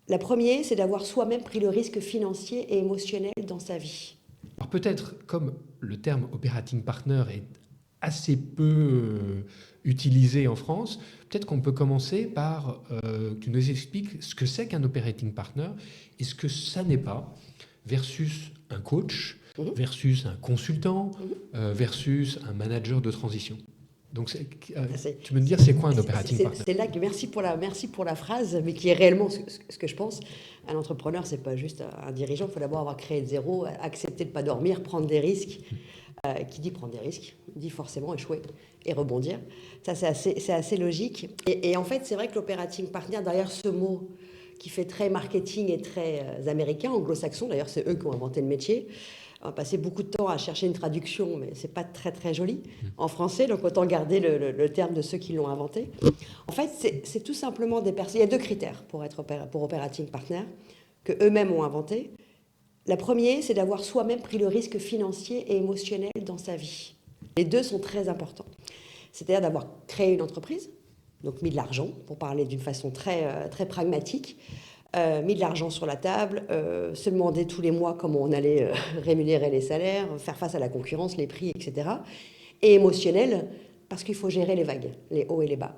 La première, c'est d'avoir soi-même pris le risque financier et émotionnel dans sa vie. Alors peut-être, comme le terme operating partner est assez peu utilisé en France, peut-être qu'on peut commencer par que tu nous expliques ce que c'est qu'un operating partner et ce que ça n'est pas, versus un coach, Mhm. versus un consultant, Mhm. versus un manager de transition. Donc C'est tu peux me dire c'est quoi un operating partner? c'est là que merci pour la phrase, mais qui est réellement ce que je pense. Un entrepreneur, c'est pas juste un dirigeant. Il faut d'abord avoir créé de zéro, accepter de ne pas dormir, prendre des risques. Qui dit prendre des risques, dit forcément échouer et rebondir. Ça, c'est assez logique. Et en fait, c'est vrai que l'operating partner, derrière ce mot qui fait très marketing et très américain, anglo-saxon, d'ailleurs, c'est eux qui ont inventé le métier. On a passé beaucoup de temps à chercher une traduction, mais c'est pas très très joli en français, donc autant garder le terme de ceux qui l'ont inventé. En fait, c'est tout simplement des personnes. Il y a deux critères pour operating partner que eux-mêmes ont inventé. La première, c'est d'avoir soi-même pris le risque financier et émotionnel dans sa vie. Les deux sont très importants. C'est-à-dire d'avoir créé une entreprise, donc mis de l'argent, pour parler d'une façon très pragmatique, mis de l'argent sur la table, se demander tous les mois comment on allait rémunérer les salaires, faire face à la concurrence, les prix, etc. Et émotionnel, parce qu'il faut gérer les vagues, les hauts et les bas.